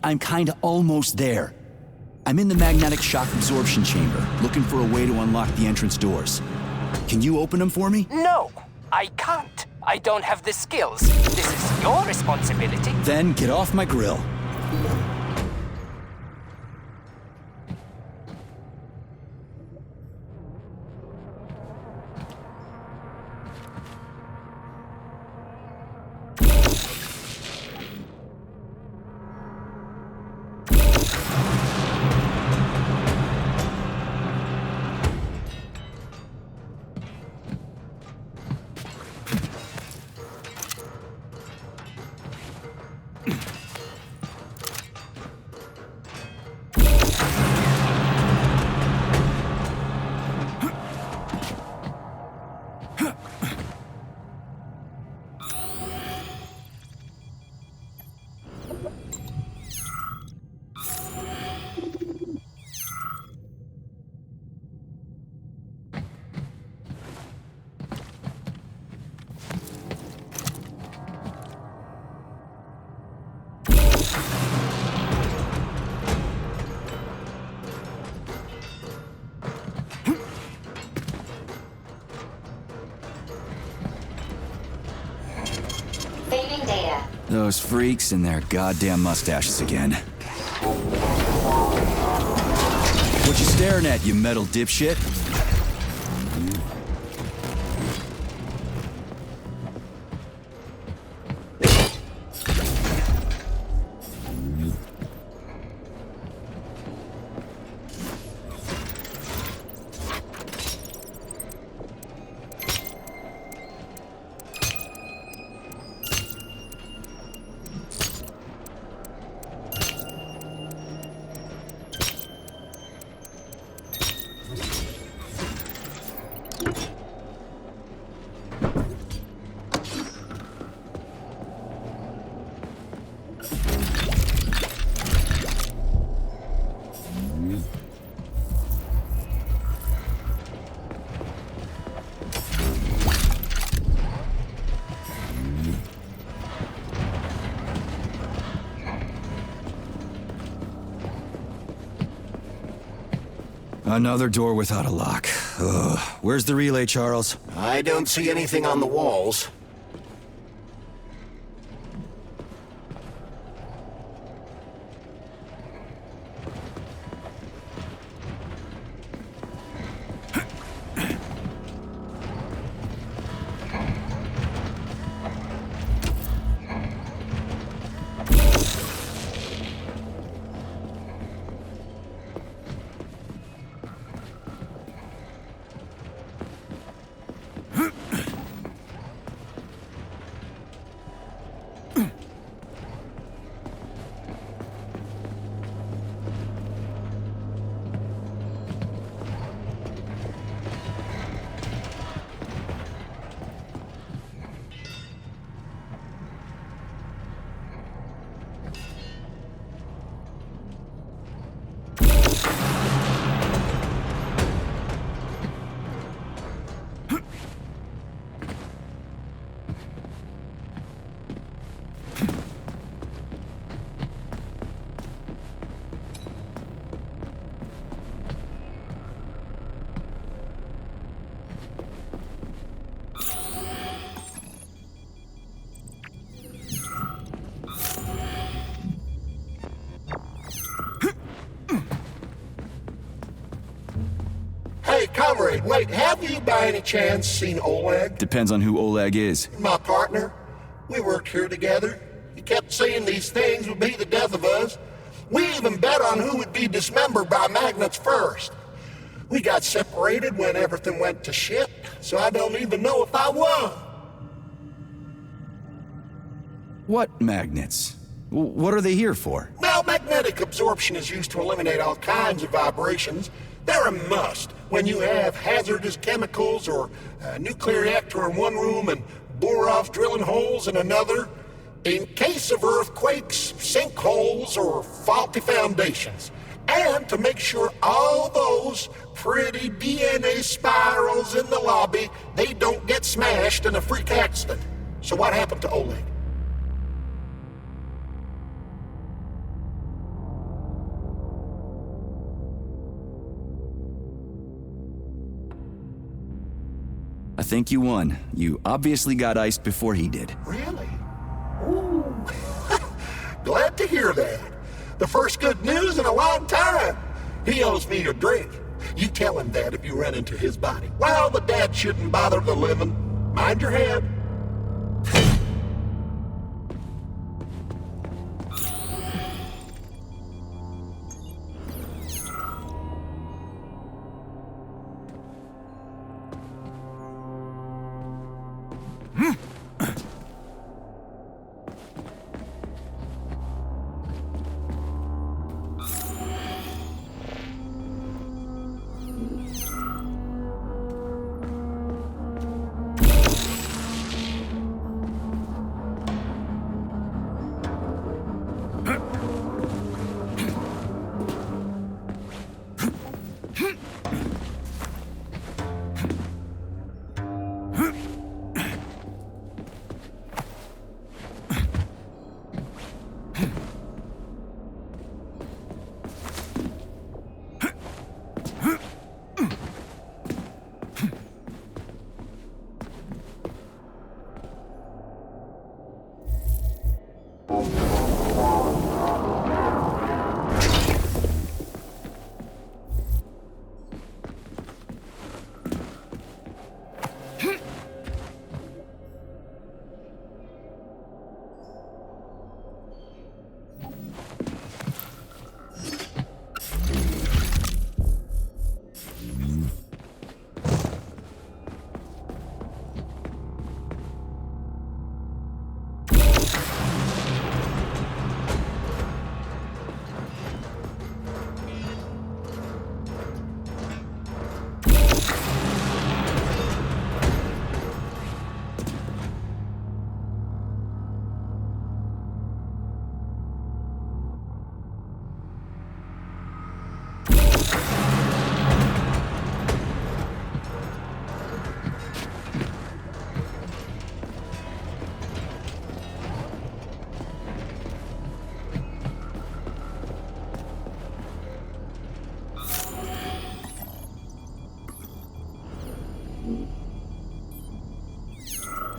I'm kinda almost there. I'm in the magnetic shock absorption chamber, looking for a way to unlock the entrance doors. Can you open them for me? No, I can't. I don't have the skills. This is your responsibility. Then get off my grill. Saving data. Those freaks and their goddamn mustaches again. What you staring at, you metal dipshit? Another door without a lock. Ugh. Where's the relay, Charles? I don't see anything on the walls. Hey, comrade, wait, have you by any chance seen Oleg? Depends on who Oleg is. My partner. We worked here together. He kept saying these things would be the death of us. We even bet on who would be dismembered by magnets first. We got separated when everything went to shit, so I don't even know if I won. What magnets? What are they here for? Well, magnetic absorption is used to eliminate all kinds of vibrations. They're a must when you have hazardous chemicals or a nuclear reactor in one room and bore-off drilling holes in another. In case of earthquakes, sinkholes, or faulty foundations. And to make sure all those pretty DNA spirals in the lobby, they don't get smashed in a freak accident. So what happened to Oleg? think you won. You obviously got iced before he did. Really? Ooh. Glad to hear that. The first good news in a long time. He owes me a drink. You tell him that if you run into his body. Well, the dad shouldn't bother the living. Mind your head.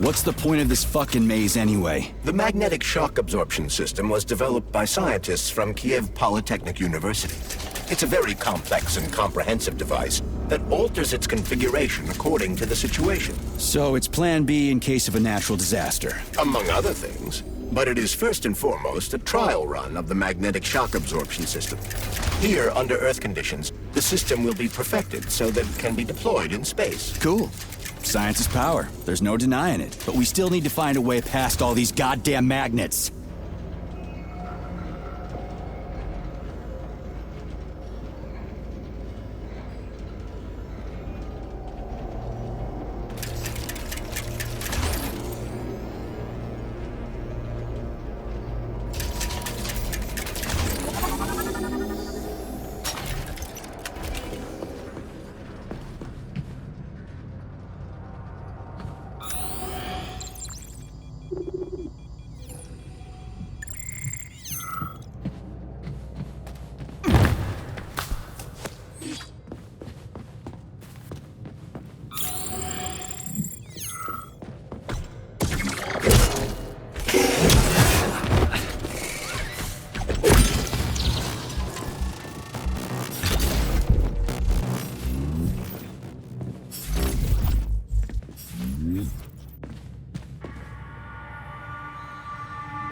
What's the point of this fucking maze anyway? The magnetic shock absorption system was developed by scientists from Kiev Polytechnic University. It's a very complex and comprehensive device that alters its configuration according to the situation. So it's plan B in case of a natural disaster. Among other things. But it is first and foremost a trial run of the magnetic shock absorption system. Here, under Earth conditions, the system will be perfected so that it can be deployed in space. Cool. Science is power. There's no denying it. But we still need to find a way past all these goddamn magnets.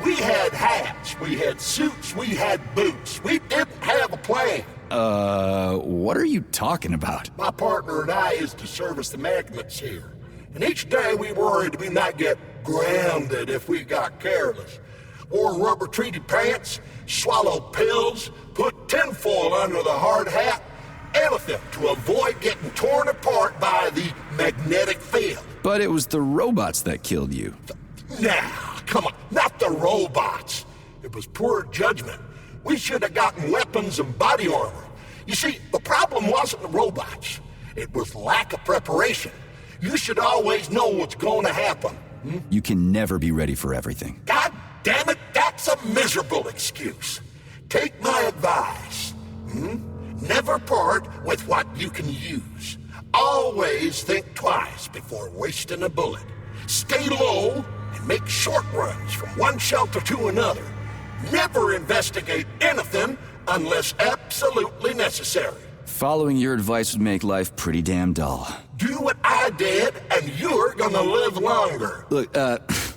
We had hats, we had suits, we had boots. We didn't have a plan. What are you talking about? My partner and I is to service the magnets here. And each day we worried we might get grounded if we got careless. Wore rubber-treated pants, swallowed pills, put tinfoil under the hard hat, anything to avoid getting torn apart by the magnetic field. But it was the robots that killed you. Now, come on, not the robots. It was poor judgment. We should have gotten weapons and body armor. You see, the problem wasn't the robots. It was lack of preparation. You should always know what's going to happen. You can never be ready for everything. God damn it, that's a miserable excuse. Take my advice. Never part with what you can use. Always always think twice before wasting a bullet. Stay low and make short runs from one shelter to another. Never investigate anything unless absolutely necessary. Following your advice would make life pretty damn dull. Do what I did, and you're gonna live longer. Look,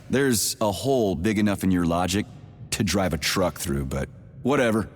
there's a hole big enough in your logic to drive a truck through, but whatever.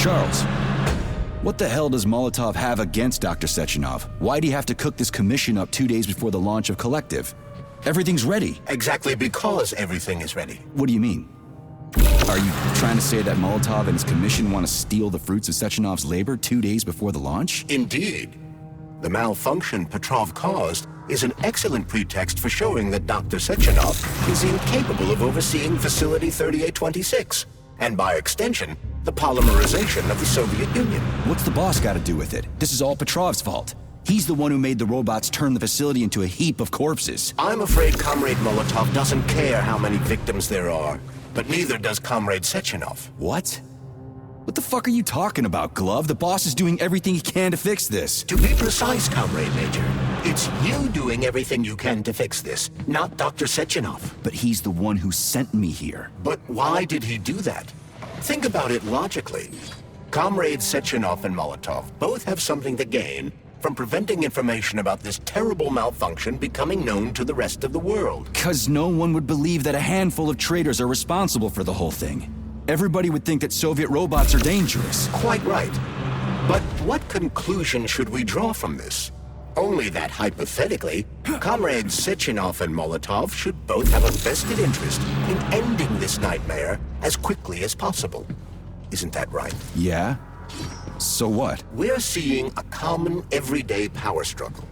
Charles, what the hell does Molotov have against Dr. Sechenov? Why'd he have to cook this commission up 2 days before the launch of Collective? Everything's ready. Exactly because everything is ready. What do you mean? Are you trying to say that Molotov and his commission want to steal the fruits of Sechenov's labor 2 days before the launch? Indeed. The malfunction Petrov caused is an excellent pretext for showing that Dr. Sechenov is incapable of overseeing Facility 3826, and by extension, the polymerization of the Soviet Union. What's the boss got to do with it? This is all Petrov's fault. He's the one who made the robots turn the facility into a heap of corpses. I'm afraid Comrade Molotov doesn't care how many victims there are, but neither does Comrade Sechenov. What? What the fuck are you talking about, Glove? The boss is doing everything he can to fix this. To be precise, Comrade Major, it's you doing everything you can to fix this, not Dr. Sechenov. But he's the one who sent me here. But why did he do that? Think about it logically. Comrades Sechenov and Molotov both have something to gain from preventing information about this terrible malfunction becoming known to the rest of the world. Because no one would believe that a handful of traitors are responsible for the whole thing. Everybody would think that Soviet robots are dangerous. Quite right. But what conclusion should we draw from this? Only that hypothetically, Comrades Sechenov and Molotov should both have a vested interest in ending this nightmare as quickly as possible. Isn't that right? Yeah? So what? We're seeing a common, everyday power struggle.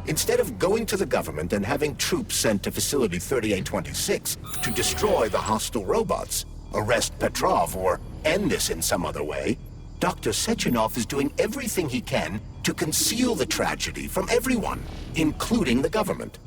Instead of going to the government and having troops sent to Facility 3826 to destroy the hostile robots, arrest Petrov or end this in some other way, Dr. Sechenov is doing everything he can to conceal the tragedy from everyone, including the government.